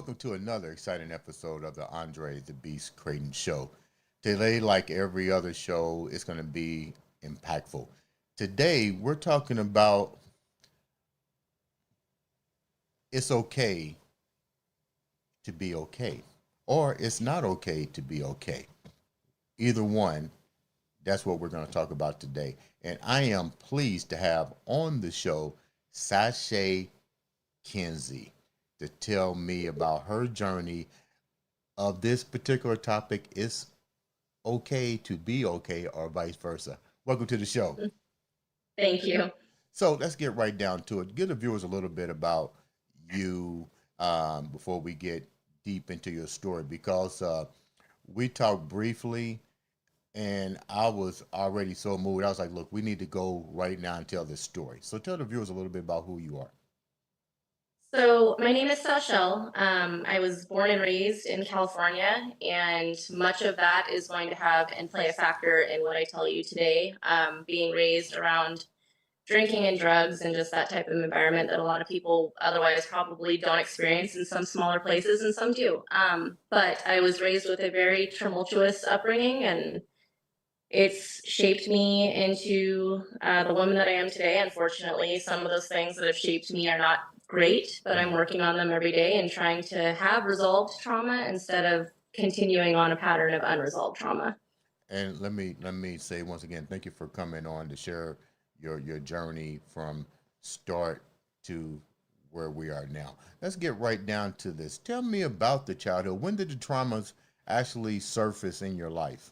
welcome to another exciting episode of the Andre The Beast Crayton Show. Today, like every other show, it's going to be impactful. Today, we're talking about it's okay to be okay, or it's not okay to be okay. Either one, that's what we're going to talk about today. And I am pleased to have on the show Sachelle Kenzie to tell me about her journey of this particular topic. It's okay to be okay, or vice versa. Welcome to the show. Thank you. So let's get right down to it. Give the viewers a little bit about you before we get deep into your story, because we talked briefly and I was already so moved. I was like, look, we need to go right now and tell this story. So tell the viewers a little bit about who you are. So, my name is Sachelle. I was born and raised in California, and much of that is going to have and play a factor in what I tell you today. Being raised around drinking and drugs and just that type of environment that a lot of people otherwise probably don't experience in some smaller places, and some do. But I was raised with a very tumultuous upbringing, and it's shaped me into the woman that I am today. Unfortunately, some of those things that have shaped me are not great, but I'm working on them every day and trying to have resolved trauma instead of continuing on a pattern of unresolved trauma. And let me say once again, thank you for coming on to share your journey from start to where we are now. Let's get right down to this. Tell me about the childhood. When did the traumas actually surface in your life?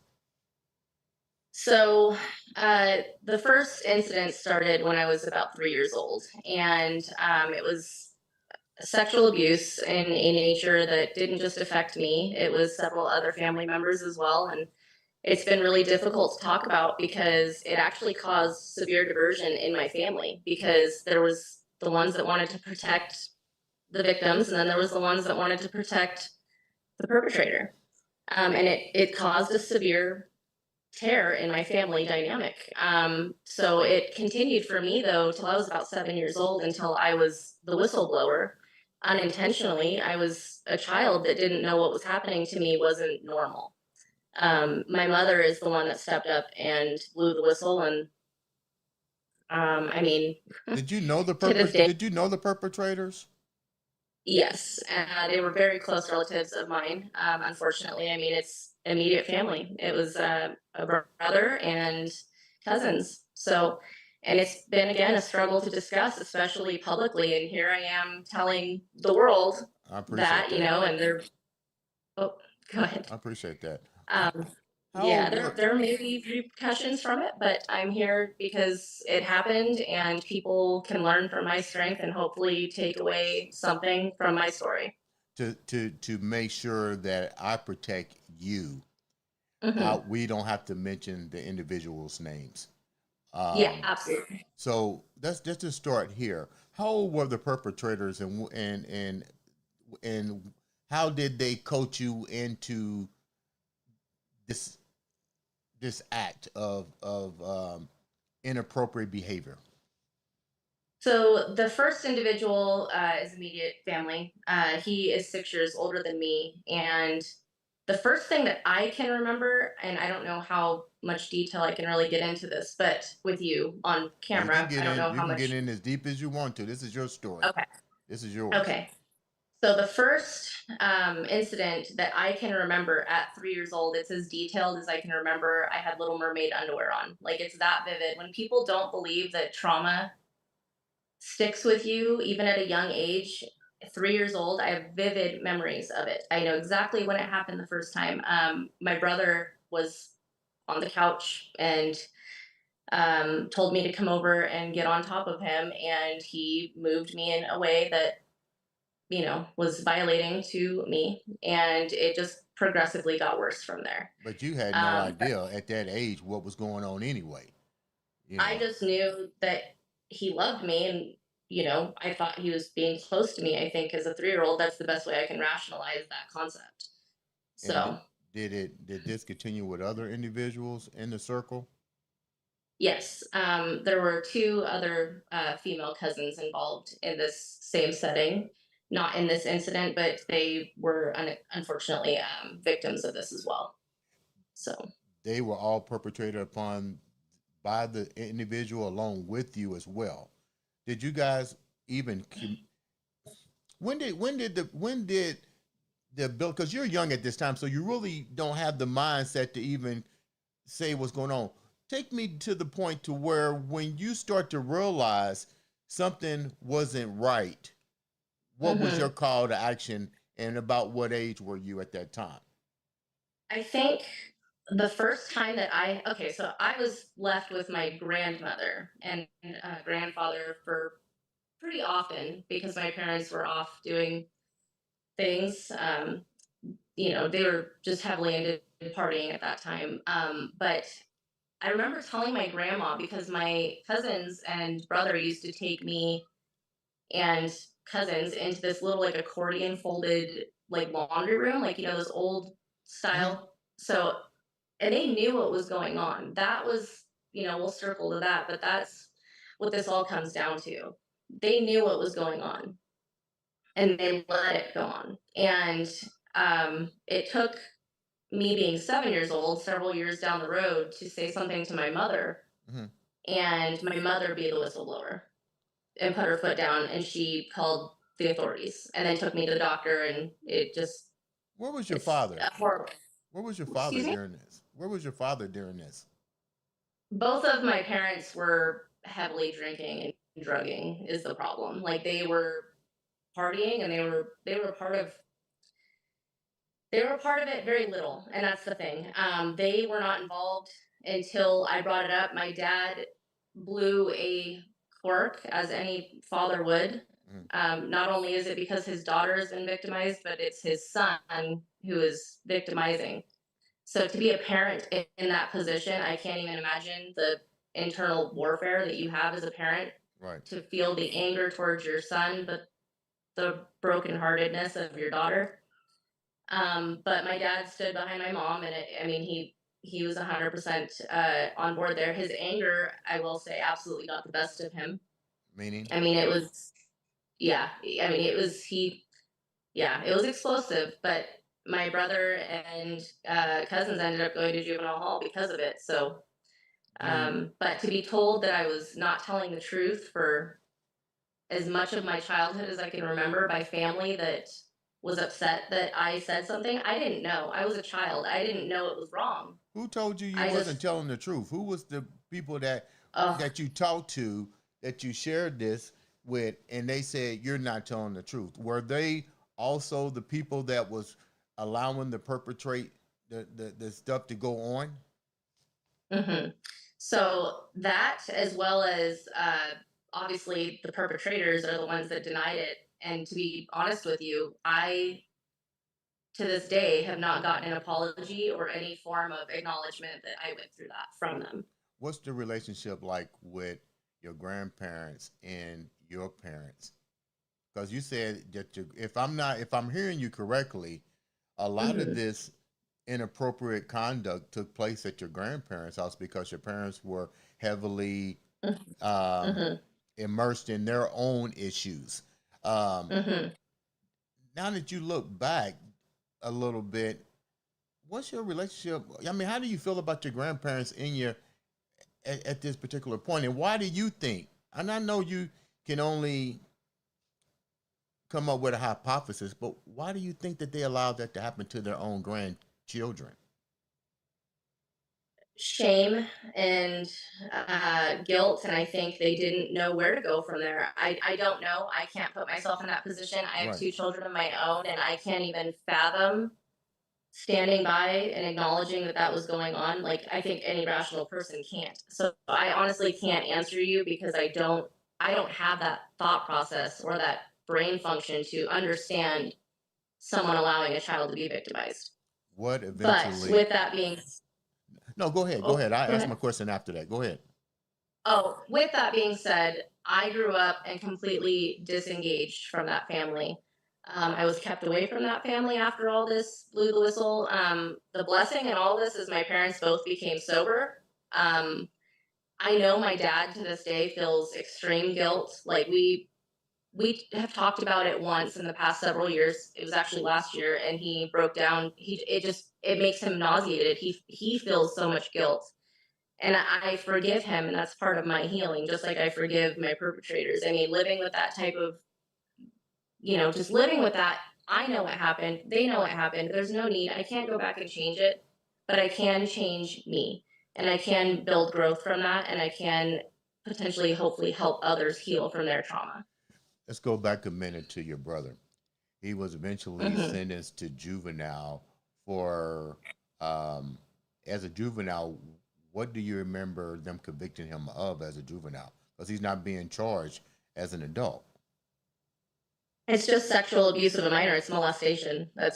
So, the first incident started when I was about 3 years old, and it was sexual abuse in a nature that didn't just affect me, it was several other family members as well. And it's been really difficult to talk about because it actually caused severe diversion in my family, because there was the ones that wanted to protect the victims, and then there was the ones that wanted to protect the perpetrator. And it caused a severe tear in my family dynamic. So it continued for me though till I was about 7 years old, until I was the whistleblower. Unintentionally, I was a child that didn't know what was happening to me wasn't normal. My mother is the one that stepped up and blew the whistle, and I mean, Did you know the to this day, did you know the perpetrators? yes, they were very close relatives of mine. Unfortunately, I mean, it's immediate family. It was a brother and cousins. So, and it's been again a struggle to discuss, especially publicly. And here I am telling the world I appreciate that, that. and they're, oh, go ahead. I appreciate that. Um, How yeah, there may be repercussions from it, but I'm here because it happened, and people can learn from my strength and hopefully take away something from my story. to make sure that I protect you, Hmm. we don't have to mention the individuals' names. Yeah, Um, absolutely. so that's just to start here. How old were the perpetrators, and how did they coach you into this act of inappropriate behavior? So the first individual is immediate family. He is 6 years older than me, and the first thing that I can remember, and I don't know how much detail I can really get into this, but with you on You can camera, get I don't in. know You how can get much. in as deep as you want to. This is your story. Okay. This is yours. Okay. So the first incident that I can remember at 3 years old, it's as detailed as I can remember. I had Little Mermaid underwear on. Like, it's that vivid. When people don't believe that trauma sticks with you even at a young age, 3 years old, I have vivid memories of it. I know exactly when it happened the first time. My brother was on the couch and told me to come over and get on top of him, and he moved me in a way that was violating to me, and it just progressively got worse from there. But you had no But idea at that age what was going on anyway. You I know. just knew that he loved me, and I thought he was being close to me. I think as a 3-year old, that's the best way I can rationalize that concept. And So, did this continue with other individuals in the circle? yes, there were two other female cousins involved in this same setting. not in this incident, but they were unfortunately victims of this as well. So They were all perpetrated upon by the individual along with you as well. Did you guys even when did the bill, because you're young at this time, so you really don't have the mindset to even say what's going on. Take me to the point to where when you start to realize something wasn't right, what was your mhm. call to action, and about what age were you at that time? I think the first time that okay, so I was left with my grandmother and grandfather for pretty often because my parents were off doing things. They were just heavily into partying at that time. But I remember telling my grandma because my cousins and brother used to take me and cousins into this little like accordion folded like laundry room, like those old Hmm. style. So and they knew what was going on. That was, we'll circle to that, but that's what this all comes down to. They knew what was going on and they let it go on. And it took me being 7 years old, several years down the road, to say something to my mother, Hmm. and my mother be the whistleblower and put her foot down, and she called the authorities and then took me to the doctor, and Where was your it's father? horrible. Where was your father Excuse me? during this? Where was your father during this? Both of my parents were heavily drinking and drugging is the problem. Like they were partying and they were part of it very little, and that's the thing. They were not involved until I brought it up. My dad blew a cork, as any father would. Mm. Not only is it because his daughter has been victimized, but it's his son who is victimizing. So to be a parent in that position, I can't even imagine the internal warfare that you have as a parent Right. to feel the anger towards your son, but the brokenheartedness of your daughter. But my dad stood behind my mom, and I mean, he was 100% on board there. His anger, I will say, absolutely got the best of him. Meaning? I mean, it was, yeah. I mean, yeah, it was explosive. But my brother and cousins ended up going to juvenile hall because of it. So, Do you but to be told that I was not telling the truth for as much of my childhood as I can remember by family that was upset that I said something. I didn't know. I was a child. I didn't know it was wrong. who told you you I wasn't just, telling the truth? Who was the people that oh, you talked to, that you shared this with, and they said you're not telling the truth? Were they also the people that was allowing the perpetrate the stuff to go on? hmm. So that, as well as obviously the perpetrators are the ones that denied it. And to be honest with you, I to this day have not gotten an apology or any form of acknowledgement that I went through that from them. What's the relationship like with your grandparents and your parents? Because you said that if I'm hearing you correctly, a lot of Hmm. this inappropriate conduct took place at your grandparents' house because your parents were heavily um, Hmm. immersed in their own issues. Um, Hmm. now that you look back a little bit, what's your relationship? I mean, how do you feel about your grandparents in your at this particular point, and why do you think? And I know you can only come up with a hypothesis, but why do you think that they allowed that to happen to their own grandchildren? Shame and guilt, and I think they didn't know where to go from there. I don't know. I can't put myself in that position. I have Right. 2 children of my own, and I can't even fathom standing by and acknowledging that that was going on. Like I think any rational person can't. So I honestly can't answer you because I don't have that thought process or that brain function to understand someone allowing a child to be victimized. What But eventually? with that being, No, go ahead. Go oh, ahead. I go asked my ahead. question after that. Go ahead. Oh, with that being said, I grew up and completely disengaged from that family. I was kept away from that family after all this blew the whistle. The blessing in all this is my parents both became sober. I know my dad to this day feels extreme guilt. Like we have talked about it once in the past several years. It was actually last year, and he broke down. It makes him nauseated. He feels so much guilt, and I forgive him, and that's part of my healing. Just like I forgive my perpetrators. I mean, living with that type of, just living with that. I know what happened. They know what happened. There's no need. I can't go back and change it, but I can change me, and I can build growth from that, and I can potentially, hopefully, help others heal from their trauma. Let's go back a minute to your brother. He was eventually Hmm. sentenced to juvenile for, as a juvenile, what do you remember them convicting him of as a juvenile? Because he's not being charged as an adult. It's just sexual abuse of a minor. It's molestation. I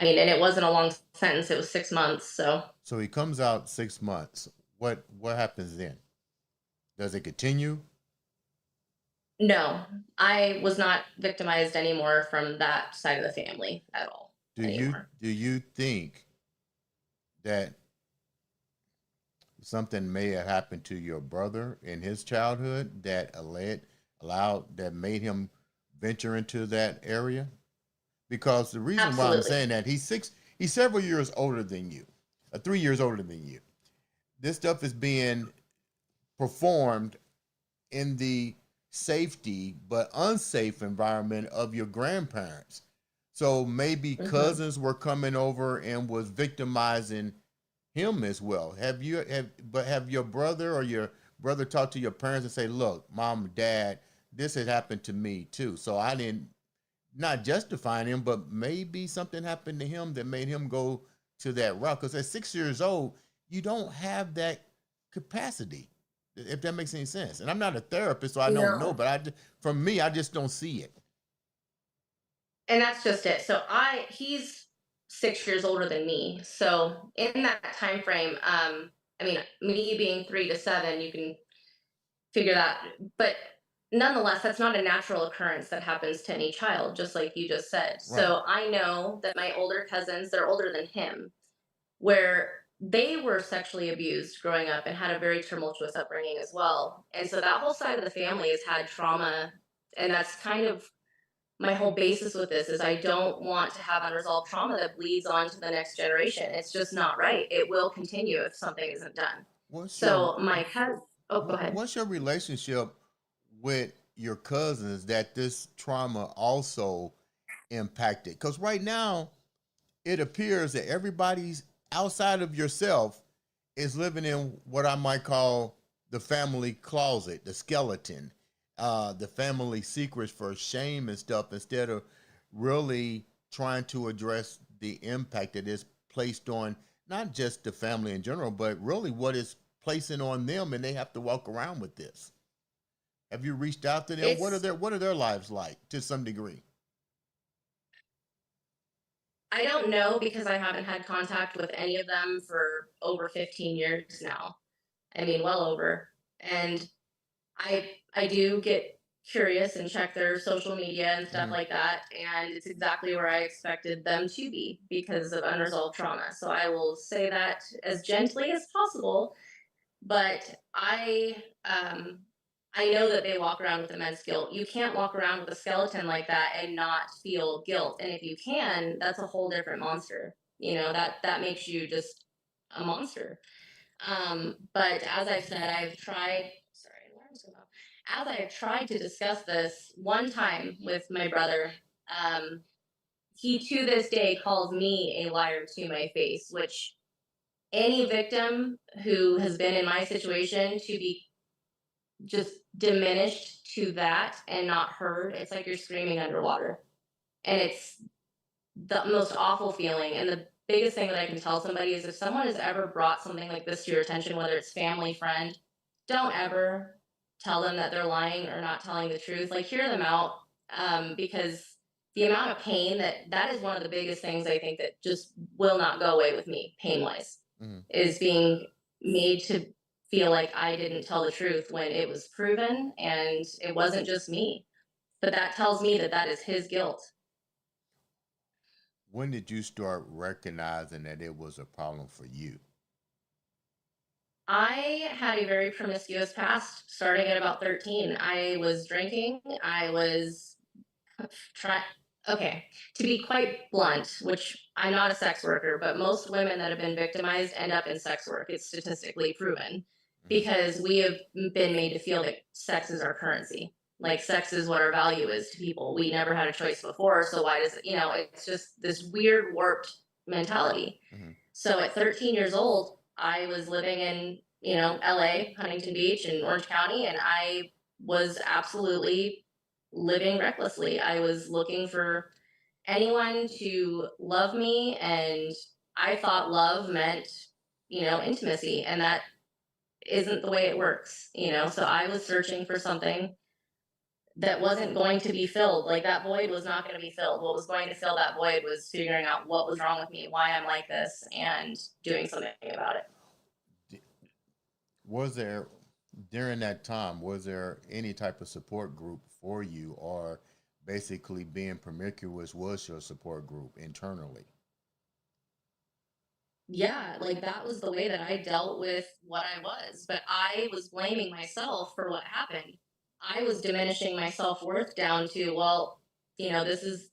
mean, and it wasn't a long sentence. It was 6 months. So So he comes out 6 months. What happens then? Does it continue? no, I was not victimized anymore from that side of the family at all anymore. Do you think that something may have happened to your brother in his childhood that that made him venture into that area? Because the reason why I'm Absolutely. saying that he's several years older than you, 3 years older than you. This stuff is being performed in the safety but unsafe environment of your grandparents. So maybe Hmm. cousins were coming over and was victimizing him as well. Have your brother or your brother talked to your parents and say, "Look, mom, dad, this had happened to me too." So I didn't, not justifying him, but maybe something happened to him that made him go to that route. Because at 6 years old, you don't have that capacity, if that makes any sense. And I'm not a therapist, so I don't know. No. But from me, I just don't see it. And that's just it. So he's 6 years older than me. So in that time frame, I mean, me being 3 to 7, you can figure that. But nonetheless, that's not a natural occurrence that happens to any child, just like you just said. Right. So I know that my older cousins, they're older than him, where they were sexually abused growing up and had a very tumultuous upbringing as well. And so that whole side of the family has had trauma. And that's kind of my whole basis with this is I don't want to have unresolved trauma that bleeds on to the next generation. It's just not right. It will continue if something isn't done. What's your So my cousin, oh, go ahead. what's your relationship with your cousins that this trauma also impacted? Because right now, it appears that everybody's outside of yourself is living in what I might call the family closet, the skeleton, the family secrets for shame and stuff, instead of really trying to address the impact that is placed on not just the family in general, but really what is placing on them, and they have to walk around with this. Have you reached out to them? It's What are their lives like to some degree? I don't know because I haven't had contact with any of them for over 15 years now. I mean, well over. And I do get curious and check their social media and stuff Mm-hmm. like that, and it's exactly where I expected them to be because of unresolved trauma. So I will say that as gently as possible, but I know that they walk around with immense guilt. You can't walk around with a skeleton like that and not feel guilt. And if you can, that's a whole different monster. That makes you just a monster. But as I said, I've tried. Sorry, alarm's going off. As I have tried to discuss this one time with my brother, um, he to this day calls me a liar to my face. Which any victim who has been in my situation to be just diminished to that and not heard, it's like you're screaming underwater, and it's the most awful feeling. And the biggest thing that I can tell somebody is if someone has ever brought something like this to your attention, whether it's family, friend, don't ever tell them that they're lying or not telling the truth. Like, hear them out, because the amount of pain that is one of the biggest things I think that just will not go away with me, pain wise, Mm-hmm. is being made to feel like I didn't tell the truth when it was proven and it wasn't just me. But that tells me that that is his guilt. When did you start recognizing that it was a problem for you? I had a very promiscuous past starting at about 13. I was drinking. I was trying. Okay, to be quite blunt, which I'm not a sex worker, but most women that have been victimized end up in sex work. It's statistically proven Hmm. because we have been made to feel that sex is our currency. Like sex is what our value is to people. We never had a choice before, so why does it, it's just this weird warped mentality. Hmm. So at 13 years old, I was living in, LA, Huntington Beach, and Orange County, and I was absolutely living recklessly. I was looking for anyone to love me, and I thought love meant, intimacy, and that isn't the way it works. So I was searching for something that wasn't going to be filled. Like that void was not going to be filled. What was going to fill that void was figuring out what was wrong with me, why I'm like this, and doing something about it. Was there, during that time, was there any type of support group for you, or basically being promiscuous was your support group internally? Yeah, like that was the way that I dealt with what I was, but I was blaming myself for what happened. I was diminishing my self-worth down to, well, this is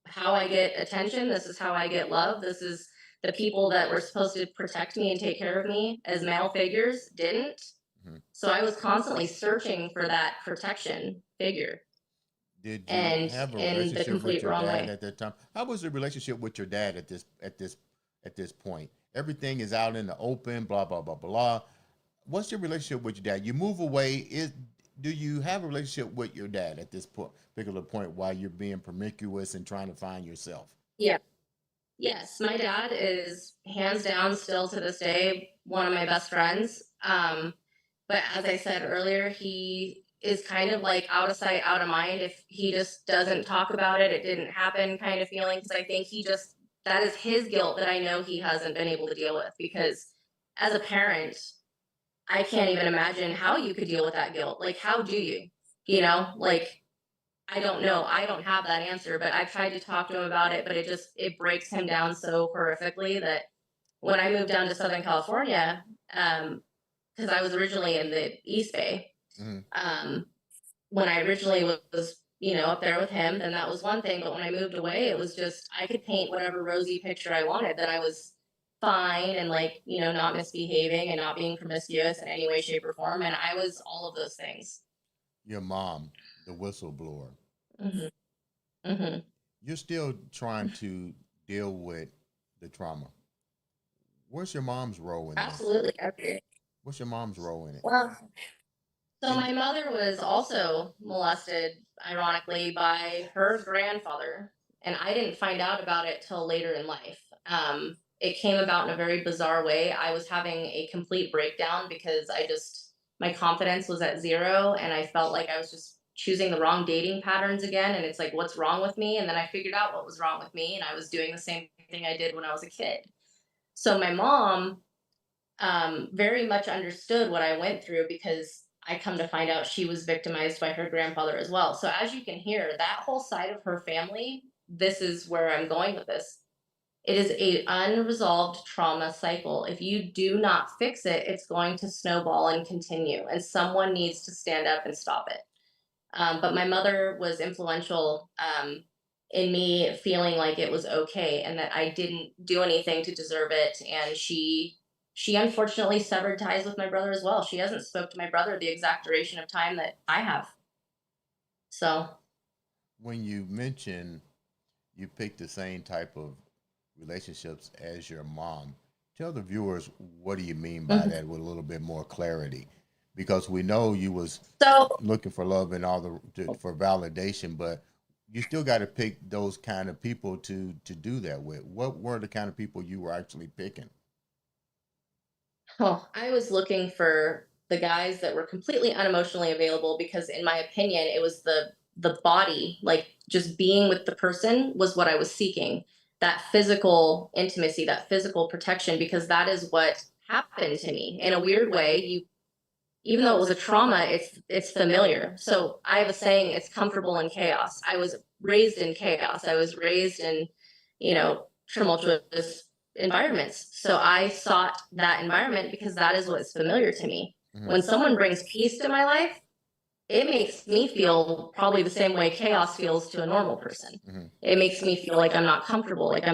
how I get attention, this is how I get love, this is the people that were supposed to protect me and take care of me as male figures didn't. Hmm. So I was constantly searching for that protection figure Did you and have a in the relationship with complete your wrong dad way. at that time? How was the relationship with your dad at this point? Everything is out in the open, blah blah blah blah. What's your relationship with your dad? You move away. Do you have a relationship with your dad at this particular point while you're being promiscuous and trying to find yourself? Yeah. Yes, my dad is hands down still to this day one of my best friends. But as I said earlier, he is kind of like out of sight, out of mind. If he just doesn't talk about it, it didn't happen kind of feeling. Because I think that is his guilt that I know he hasn't been able to deal with. Because as a parent, I can't even imagine how you could deal with that guilt. Like, how do you? Like I don't know. I don't have that answer, but I've tried to talk to him about it, but it breaks him down so horrifically that when I moved down to Southern California, because I was originally in the East Bay, Hmm. um, when I originally was, up there with him, then that was one thing. But when I moved away, it was just I could paint whatever rosy picture I wanted that I was fine and like, not misbehaving and not being promiscuous in any way, shape, or form. And I was all of those things. Your mom, the whistleblower. Hmm. Hmm. You're still trying to deal with the trauma. What's your mom's role in this? Absolutely. Okay. What's your mom's role in it? Well, so And my mother was also molested, ironically, by her grandfather, and I didn't find out about it till later in life. It came about in a very bizarre way. I was having a complete breakdown because my confidence was at zero, and I felt like I was just choosing the wrong dating patterns again. And it's like, what's wrong with me? And then I figured out what was wrong with me, and I was doing the same thing I did when I was a kid. So my mom very much understood what I went through because I come to find out she was victimized by her grandfather as well. So as you can hear, that whole side of her family, this is where I'm going with this. It is a unresolved trauma cycle. If you do not fix it, it's going to snowball and continue, and someone needs to stand up and stop it. But my mother was influential in me feeling like it was okay and that I didn't do anything to deserve it. And she unfortunately severed ties with my brother as well. She hasn't spoke to my brother the exact duration of time that I have. So, when you mention you picked the same type of relationships as your mom, tell the viewers what do you mean by mhm. that with a little bit more clarity, because we know you was So looking for love and for validation, but you still got to pick those kind of people to do that with. What were the kind of people you were actually picking? oh, I was looking for the guys that were completely unemotionally available because in my opinion it was the body, like just being with the person was what I was seeking. That physical intimacy, that physical protection, because that is what happened to me. In a weird way, even though it was a trauma, it's familiar. So I have a saying, it's comfortable in chaos. I was raised in chaos. I was raised in, tumultuous environments. So I sought that environment because that is what's familiar to me. Mm-hmm. When someone brings peace to my life, it makes me feel probably the same way chaos feels to a normal person. Mm-hmm. It makes me feel like I'm not comfortable, like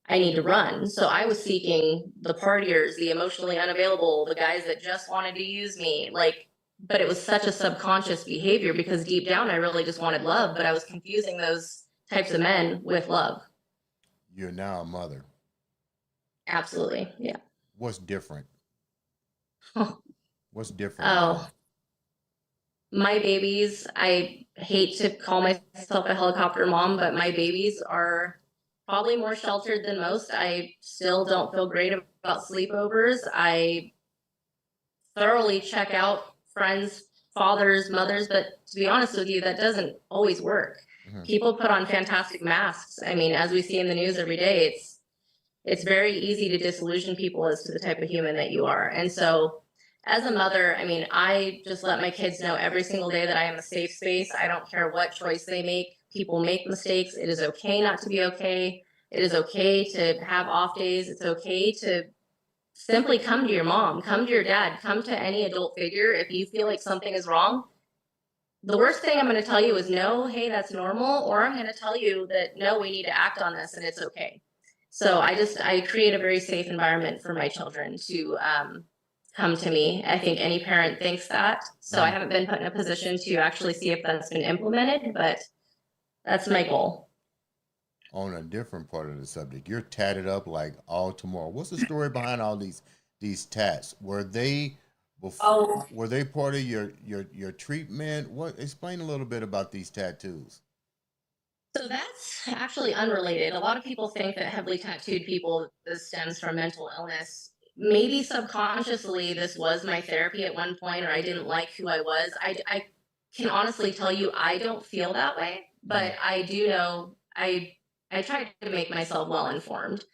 I need to run. So I was seeking the partiers, the emotionally unavailable, the guys that just wanted to use me, like, but it was such a subconscious behavior because deep down I really just wanted love, but I was confusing those types of men with love. You're now a mother. Absolutely. Yeah. What's different? What's different Oh, now? my babies, I hate to call myself a helicopter mom, but my babies are probably more sheltered than most. I still don't feel great about sleepovers. I thoroughly check out friends, fathers, mothers, but to be honest with you, that doesn't always work. Mm-hmm. People put on fantastic masks. I mean, as we see in the news every day, it's very easy to disillusion people as to the type of human that you are. And so as a mother, I mean, I just let my kids know every single day that I am a safe space. I don't care what choice they make. People make mistakes. It is okay not to be okay. It is okay to have off days. It's okay to simply come to your mom, come to your dad, come to any adult figure if you feel like something is wrong. The worst thing I'm going to tell you is no, hey, that's normal, or I'm going to tell you that no, we need to act on this and it's okay. So I create a very safe environment for my children to come to me. I think any parent thinks that. So I haven't been put in a position to actually see if that's been implemented, but that's my goal. On a different part of the subject, you're tatted up like all tomorrow. What's the story behind all these tats? Were they were they part of your treatment? What explain a little bit about these tattoos? So that's actually unrelated. A lot of people think that heavily tattooed people, this stems from mental illness. Maybe subconsciously, this was my therapy at one point, or I didn't like who I was. I can honestly tell you, I don't feel that way, but I do know I try to make myself well informed.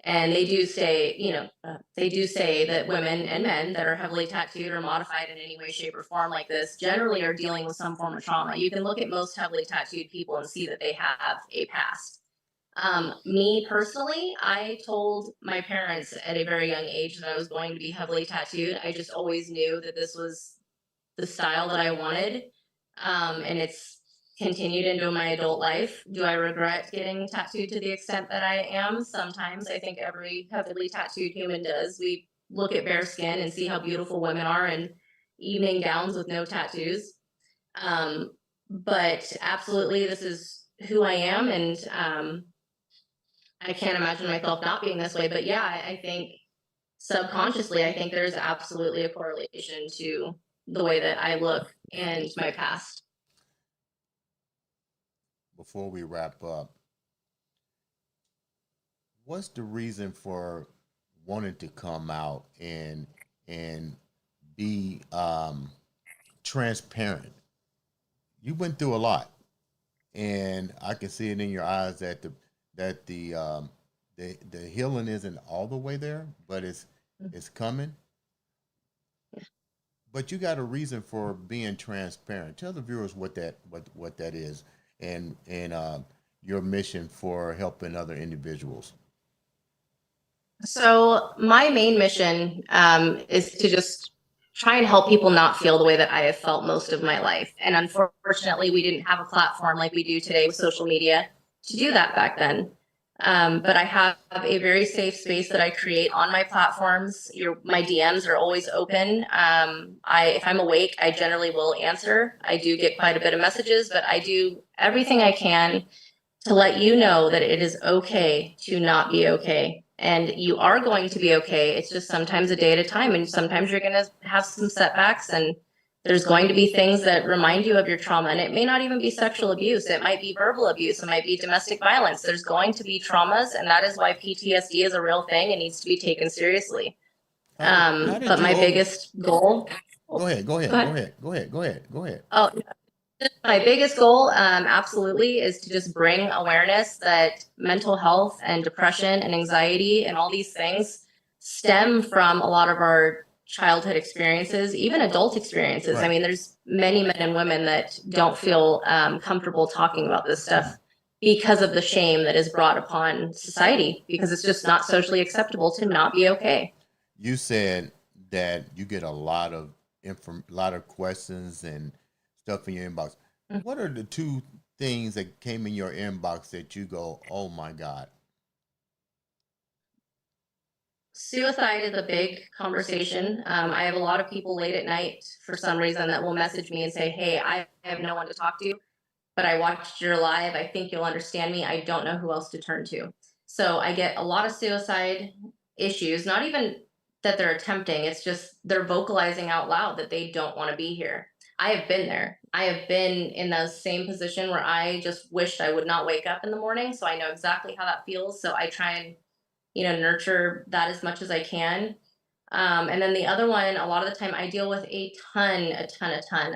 And they do say, they do say that women and men that are heavily tattooed or modified in any way, shape, or form like this generally are dealing with some form of trauma. You can look at most heavily tattooed people and see that they have a past. Me personally, I told my parents at a very young age that I was going to be heavily tattooed. I just always knew that this was the style that I wanted. And it's continued into my adult life. Do I regret getting tattooed to the extent that I am? Sometimes. I think every heavily tattooed human does. We look at bare skin and see how beautiful women are in evening gowns with no tattoos. But absolutely, this is who I am, and I can't imagine myself not being this way. But yeah, I think subconsciously, I think there's absolutely a correlation to the way that I look and my past. Before we wrap up, what's the reason for wanting to come out and be transparent? You went through a lot, and I can see it in your eyes that the healing isn't all the way there, but it's coming. But you got a reason for being transparent. Tell the viewers what that is, and your mission for helping other individuals. So my main mission is to just try and help people not feel the way that I have felt most of my life. And unfortunately, we didn't have a platform like we do today with social media to do that back then. But I have a very safe space that I create on my platforms. My DMs are always open. If I'm awake, I generally will answer. I do get quite a bit of messages, but I do everything I can to let you know that it is okay to not be okay. And you are going to be okay. It's just sometimes a day at a time. And sometimes you're going to have some setbacks, and there's going to be things that remind you of your trauma. And it may not even be sexual abuse. It might be verbal abuse. It might be domestic violence. There's going to be traumas. And that is why PTSD is a real thing and needs to be taken seriously. But my biggest goal. Go ahead. Go ahead. Go ahead. Go ahead. Go ahead. Go ahead. Oh, my biggest goal, absolutely, is to just bring awareness that mental health and depression and anxiety and all these things stem from a lot of our childhood experiences, even adult experiences. Right. I mean, there's many men and women that don't feel comfortable talking about this stuff because of the shame that is brought upon society, because it's just not socially acceptable to not be okay. You said that you get a lot of questions and stuff in your inbox. What are the two things that came in your inbox that you go, "Oh my God"? Suicide is a big conversation. I have a lot of people late at night for some reason that will message me and say, "Hey, I have no one to talk to, but I watched your live. I think you'll understand me. I don't know who else to turn to." So I get a lot of suicide issues, not even that they're attempting, it's just they're vocalizing out loud that they don't want to be here. I have been there. I have been in the same position where I just wished I would not wake up in the morning. So I know exactly how that feels. So I try and, nurture that as much as I can. And then the other one, a lot of the time, I deal with a ton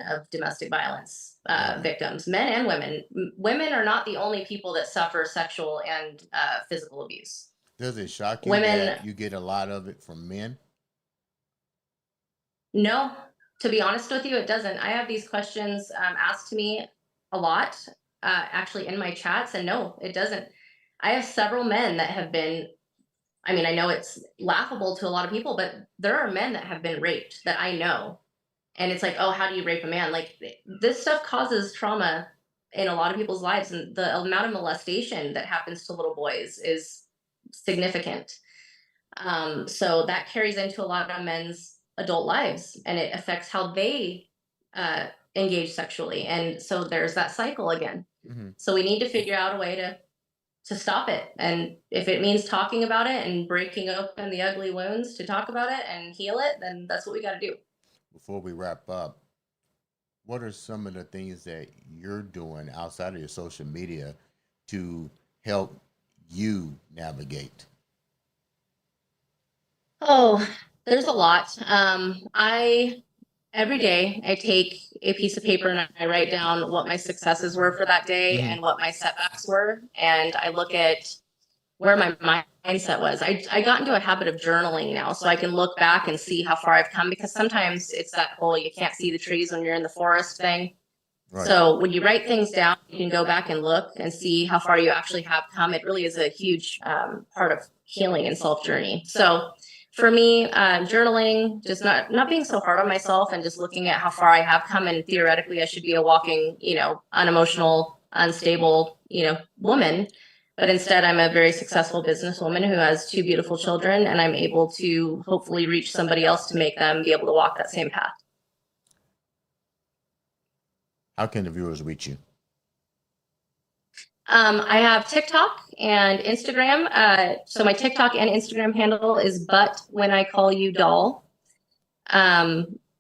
of domestic violence victims, men and women. Women are not the only people that suffer sexual and physical abuse. Does it shock you Women, that you get a lot of it from men? no, to be honest with you, it doesn't. I have these questions asked to me a lot, actually in my chats, and no, it doesn't. I have several men that have been, I mean, I know it's laughable to a lot of people, but there are men that have been raped that I know. And it's like, oh, how do you rape a man? Like, this stuff causes trauma in a lot of people's lives. And the amount of molestation that happens to little boys is significant. So that carries into a lot of men's adult lives and it affects how they uh, engage sexually. And so there's that cycle again. Mm-hmm. So we need to figure out a way to stop it. And if it means talking about it and breaking open the ugly wounds to talk about it and heal it, then that's what we got to do. Before we wrap up, what are some of the things that you're doing outside of your social media to help you navigate? Oh, there's a lot. I every day I take a piece of paper and I write down what my successes were for that day and what my setbacks were, and I look at where my mindset was. I got into a habit of journaling now, so I can look back and see how far I've come. Because sometimes it's that whole "you can't see the trees when you're in the forest" thing. Right. So when you write things down, you can go back and look and see how far you actually have come. It really is a huge part of healing and self journey. So for me, journaling, just not being so hard on myself and just looking at how far I have come. And theoretically, I should be a walking, unemotional, unstable, woman. But instead, I'm a very successful businesswoman who has two beautiful children, and I'm able to hopefully reach somebody else to make them be able to walk that same path. How can the viewers reach you? I have TikTok and Instagram. So my TikTok and Instagram handle is "But When I Call You Doll."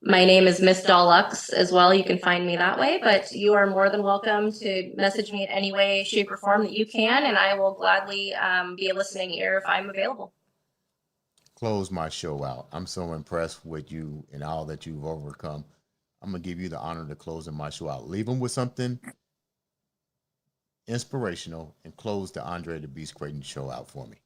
My name is Miss Dollux as well. You can find me that way, but you are more than welcome to message me in any way, shape, or form that you can, and I will gladly be a listening ear if I'm available. Close my show out. I'm so impressed with you and all that you've overcome. I'm going to give you the honor to closing my show out. Leave them with something inspirational and close the Andre the Beast Crayton show out for me.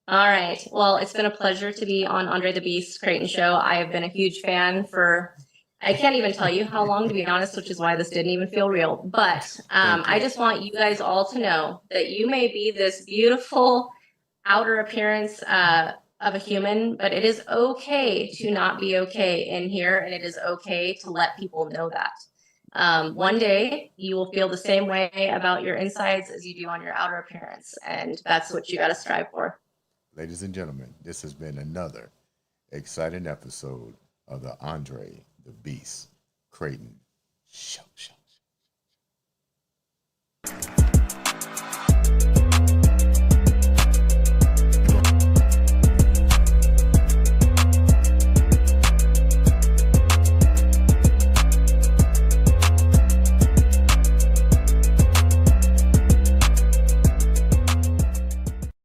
All right. Well, it's been a pleasure to be on Andre the Beast Crayton show. I have been a huge fan for, I can't even tell you how long, to be honest, which is why this didn't even feel real. But I just want you guys all to know that you may be this beautiful outer appearance of a human, but it is okay to not be okay in here, and it is okay to let people know that. One day you will feel the same way about your insides as you do on your outer appearance, and that's what you got to strive for. Ladies and gentlemen, this has been another exciting episode of the Andre the Beast Crayton show.